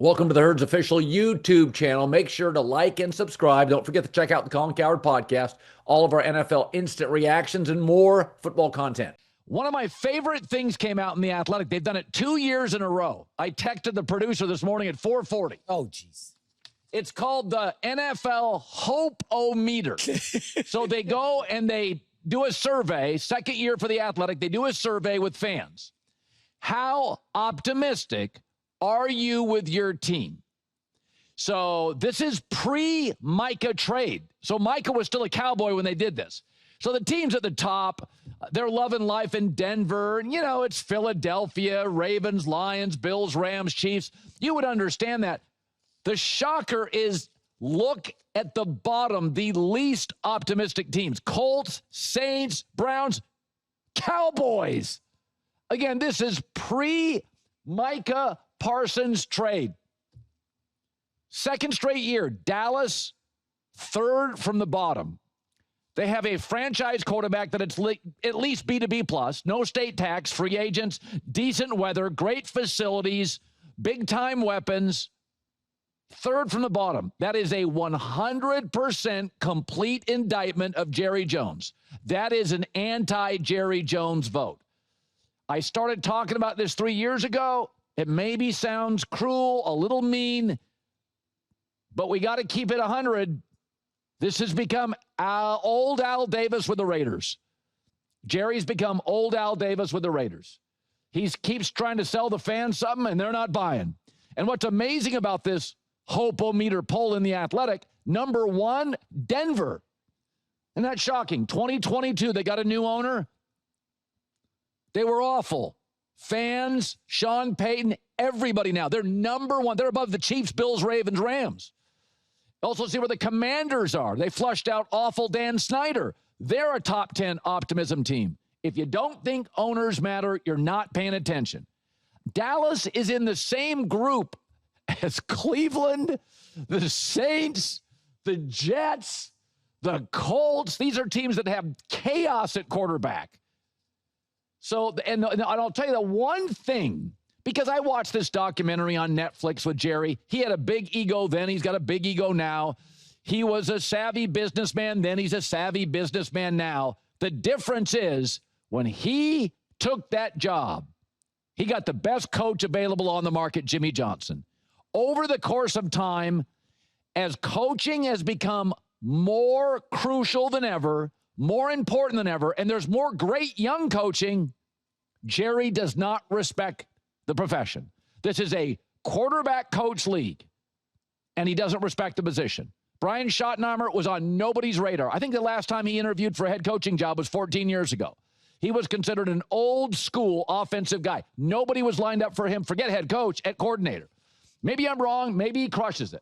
Welcome to the Herd's official YouTube channel. Make sure to like and subscribe. Don't forget to check out the Colin Cowherd podcast, all of our NFL instant reactions, and more football content. One of my favorite things came out in The Athletic. They've done it 2 years in a row. I texted the producer this morning at 4:40. Oh, jeez. It's called the NFL Hope-O-Meter. So they go and they do a survey, second year for The Athletic. They do a survey with fans. How optimistic are you with your team? So this is pre-Micah trade. So Micah was still a Cowboy when they did this. So the teams at the top, they're loving life in Denver. And, it's Philadelphia, Ravens, Lions, Bills, Rams, Chiefs. You would understand that. The shocker is look at the bottom, the least optimistic teams. Colts, Saints, Browns, Cowboys. Again, this is pre-Micah Parsons trade. Second straight year, Dallas, third from the bottom. They have a franchise quarterback that it's at least B to B plus, no state tax, free agents, decent weather, great facilities, big-time weapons. Third from the bottom. That is a 100% complete indictment of Jerry Jones. That is an anti-Jerry Jones vote. I started talking about this 3 years ago. It maybe sounds cruel, a little mean, but we got to keep it 100. This has become old Al Davis with the Raiders. Jerry's become old Al Davis with the Raiders. He keeps trying to sell the fans something, and they're not buying. And what's amazing about this Hope-O-Meter poll in The Athletic, number one, Denver. Isn't that shocking? 2022, they got a new owner. They were awful. Fans, Sean Payton, everybody now. They're number one. They're above the Chiefs, Bills, Ravens, Rams. Also see where the Commanders are. They flushed out awful Dan Snyder. They're a top 10 optimism team. If you don't think owners matter, you're not paying attention. Dallas is in the same group as Cleveland, the Saints, the Jets, the Colts. These are teams that have chaos at quarterback. So, and I'll tell you the one thing, because I watched this documentary on Netflix with Jerry. He had a big ego then. He's got a big ego now. He was a savvy businessman then. He's a savvy businessman now. The difference is when he took that job, he got the best coach available on the market, Jimmy Johnson. Over the course of time, as coaching has become more crucial than ever, more important than ever, and there's more great young coaching, Jerry does not respect the profession. This is a quarterback coach league, and he doesn't respect the position. Brian Schottenheimer was on nobody's radar. I think the last time he interviewed for a head coaching job was 14 years ago. He was considered an old school offensive guy. Nobody was lined up for him. Forget head coach, at coordinator. Maybe I'm wrong. Maybe he crushes it.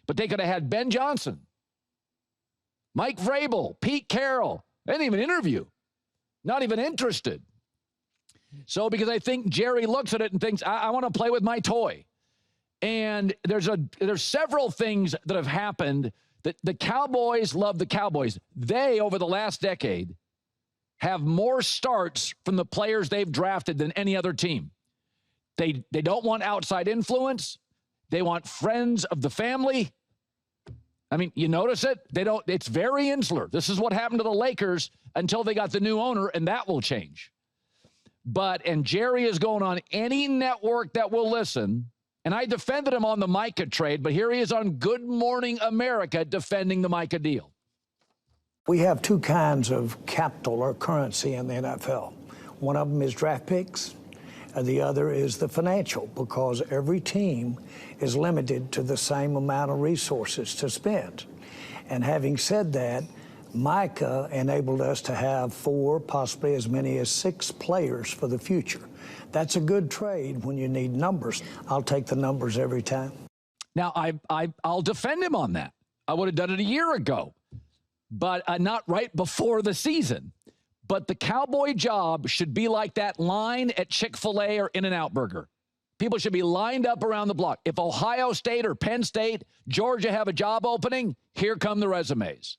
But they could have had Ben Johnson, Mike Vrabel, Pete Carroll. They didn't even interview. Not even interested. So because I think Jerry looks at it and thinks, I want to play with my toy. And there's several things that have happened that the Cowboys love the Cowboys. They, over the last decade, have more starts from the players they've drafted than any other team. They don't want outside influence. They want friends of the family. I mean, you notice it? It's very insular. This is what happened to the Lakers until they got the new owner, and that will change. And Jerry is going on any network that will listen, and I defended him on the Micah trade, but here he is on Good Morning America defending the Micah deal. We have two kinds of capital or currency in the NFL. One of them is draft picks, and the other is the financial, because every team is limited to the same amount of resources to spend. And having said that, Micah enabled us to have 4, possibly as many as 6 players for the future. That's a good trade when you need numbers. I'll take the numbers every time. Now, I'll defend him on that. I would have done it a year ago, but not right before the season. But the Cowboy job should be like that line at Chick-fil-A or In-N-Out Burger. People should be lined up around the block. If Ohio State or Penn State, Georgia have a job opening, here come the resumes.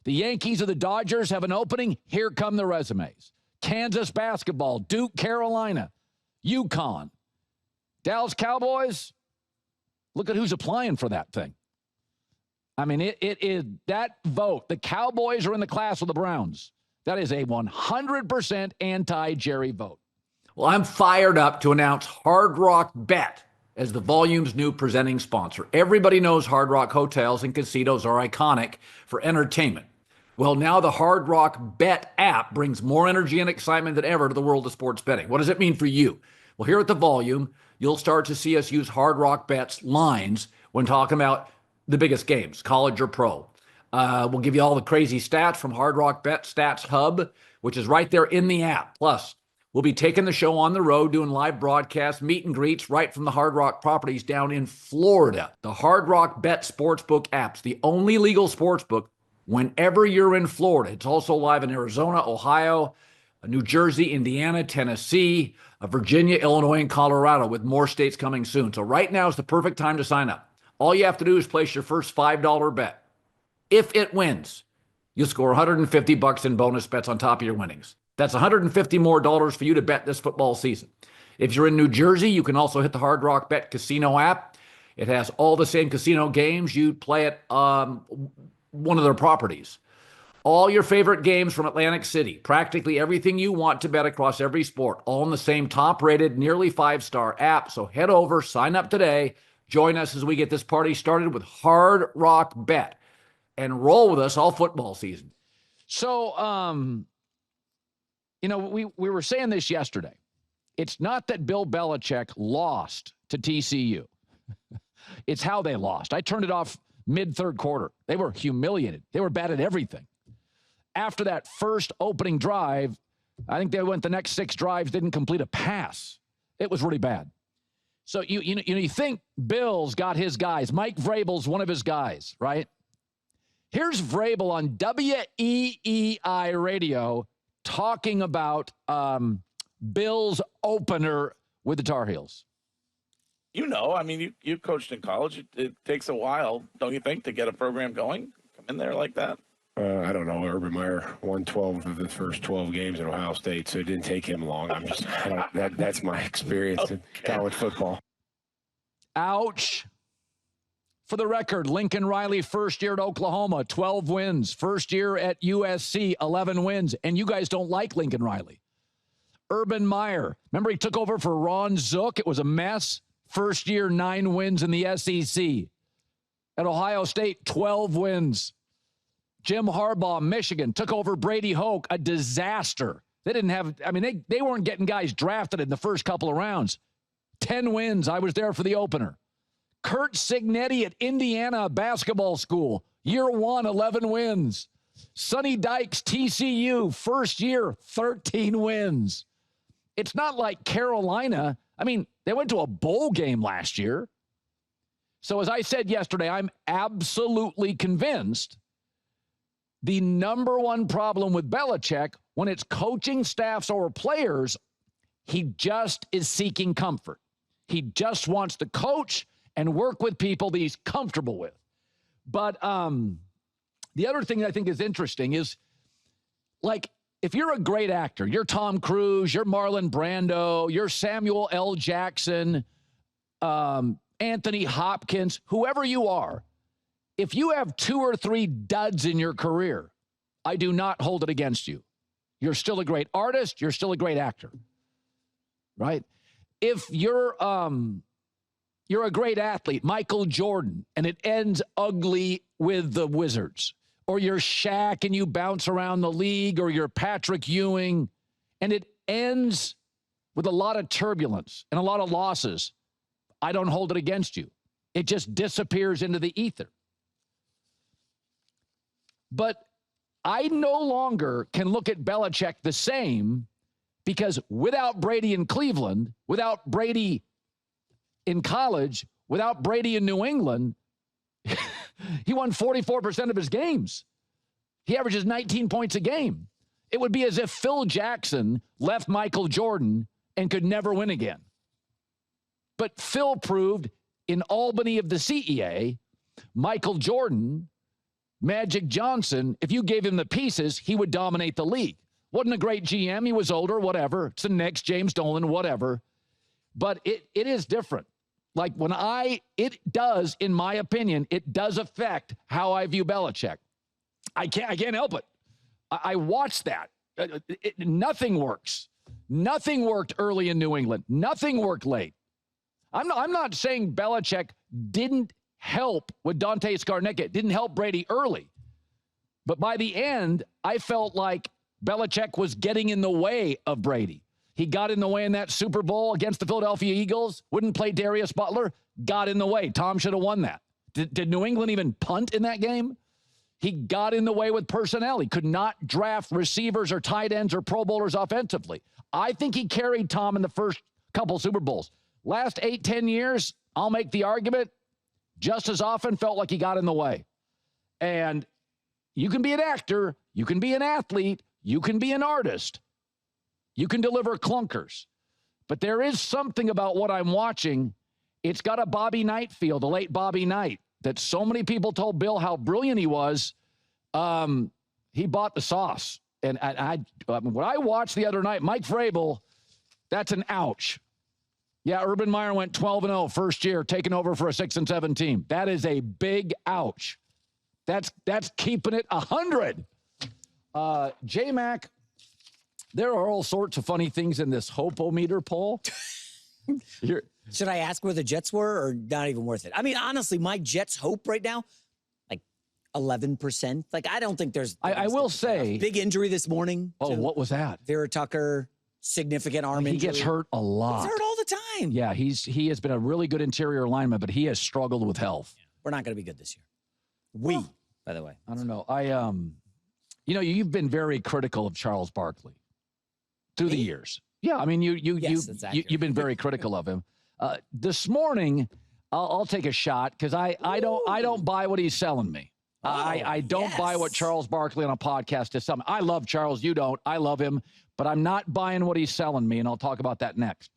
The Yankees or the Dodgers have an opening, here come the resumes. Kansas basketball, Duke, Carolina, UConn. Dallas Cowboys, Look at who's applying for that thing. I mean, it is that vote. The Cowboys are in the class with the Browns. That is a 100% anti-Jerry vote. Well, I'm fired up to announce Hard Rock Bet as the Volume's new presenting sponsor. Everybody knows Hard Rock hotels and casinos are iconic for entertainment. Well, now the Hard Rock Bet app brings more energy and excitement than ever to the world of sports betting. What does it mean for you? Well, here at the Volume, you'll start to see us use Hard Rock Bet's lines when talking about the biggest games, college or pro. We'll give you all the crazy stats from Hard Rock Bet Stats Hub, which is right there in the app. Plus, we'll be taking the show on the road, doing live broadcasts, meet and greets right from the Hard Rock properties down in Florida. The Hard Rock Bet Sportsbook app's the only legal sportsbook whenever you're in Florida. It's also live in Arizona, Ohio, New Jersey, Indiana, Tennessee, Virginia, Illinois, and Colorado, with more states coming soon. So right now is the perfect time to sign up. All you have to do is place your first $5 bet. If it wins, you'll score $150 in bonus bets on top of your winnings. That's $150 more for you to bet this football season. If you're in New Jersey, you can also hit the Hard Rock Bet Casino app. It has all the same casino games you'd play at one of their properties. All your favorite games from Atlantic City, practically everything you want to bet across every sport, all in the same top-rated, nearly 5-star app. So head over, sign up today. Join us as we get this party started with Hard Rock Bet and roll with us all football season. So, we were saying this yesterday. It's not that Bill Belichick lost to TCU. It's how they lost. I turned it off mid-third quarter. They were humiliated. They were bad at everything. After that first opening drive, I think they went the next 6 drives, didn't complete a pass. It was really bad. So you think Bill's got his guys. Mike Vrabel's one of his guys, right? Here's Vrabel on WEEI radio talking about Bill's opener with the Tar Heels. You coached in college. It takes a while, don't you think, to get a program going? Come in there like that. I don't know. Urban Meyer won 12 of his first 12 games at Ohio State, so it didn't take him long. That's my experience in college football. Ouch. For the record, Lincoln Riley, first year at Oklahoma, 12 wins. First year at USC, 11 wins. And you guys don't like Lincoln Riley. Urban Meyer, remember he took over for Ron Zook? It was a mess. First year, 9 wins in the SEC. At Ohio State, 12 wins. Jim Harbaugh, Michigan, took over Brady Hoke, a disaster. They didn't have, they weren't getting guys drafted in the first couple of rounds. 10 wins. I was there for the opener. Kurt Signetti at Indiana Basketball School, year 1, 11 wins. Sonny Dykes, TCU, first year, 13 wins. It's not like Carolina. They went to a bowl game last year. So as I said yesterday, I'm absolutely convinced the number one problem with Belichick, when it's coaching staffs or players, he just is seeking comfort. He just wants to coach and work with people that he's comfortable with. But the other thing I think is interesting is, like, if you're a great actor, you're Tom Cruise, you're Marlon Brando, you're Samuel L. Jackson, Anthony Hopkins, whoever you are, if you have 2 or 3 duds in your career, I do not hold it against you. You're still a great artist. You're still a great actor, right? If you're a great athlete, Michael Jordan, and it ends ugly with the Wizards, or you're Shaq and you bounce around the league, or you're Patrick Ewing, and it ends with a lot of turbulence and a lot of losses, I don't hold it against you. It just disappears into the ether. But I no longer can look at Belichick the same, because without Brady in Cleveland, without Brady in college, without Brady in New England, he won 44% of his games. He averages 19 points a game. It would be as if Phil Jackson left Michael Jordan and could never win again. But Phil proved in Albany of the CEA, Michael Jordan, Magic Johnson, if you gave him the pieces, he would dominate the league. Wasn't a great GM. He was older, whatever. It's the Knicks, James Dolan, whatever. But it is different. Like it does, in my opinion, it does affect how I view Belichick. I can't help it. I watched that. Nothing works. Nothing worked early in New England. Nothing worked late. I'm not saying Belichick didn't help with Dante Scarnecchia. Didn't help Brady early. But by the end, I felt like Belichick was getting in the way of Brady. He got in the way in that Super Bowl against the Philadelphia Eagles. Wouldn't play Darius Butler. Got in the way. Tom should have won that. Did New England even punt in that game? He got in the way with personnel. He could not draft receivers or tight ends or Pro Bowlers offensively. I think he carried Tom in the first couple Super Bowls. Last 8-10 years, I'll make the argument, just as often felt like he got in the way. And you can be an actor, you can be an athlete, you can be an artist, you can deliver clunkers. But there is something about what I'm watching. It's got a Bobby Knight feel, the late Bobby Knight, that so many people told Bill how brilliant he was. He bought the sauce. And what I watched the other night, Mike Vrabel, that's an ouch. Yeah, Urban Meyer went 12-0 first year, taking over for a 6-7 team. That is a big ouch. That's keeping it 100. J-Mac, there are all sorts of funny things in this hope-o-meter poll. Should I ask where the Jets were or not even worth it? I mean, honestly, my Jets hope right now, like 11%. Like, I don't think there's I will say. Big injury this morning. Oh, what was that? Vera Tucker, significant arm injury. He gets hurt a lot. He's hurt all the time. Yeah, he has been a really good interior lineman, but he has struggled with health. We're not going to be good this year. By the way. I don't know. You've been very critical of Charles Barkley through the years. Yeah, I mean, you've been very critical of him. This morning, I'll take a shot because I don't buy what he's selling me. I don't buy what Charles Barkley on a podcast is selling. I love Charles. You don't. I love him, but I'm not buying what he's selling me, and I'll talk about that next.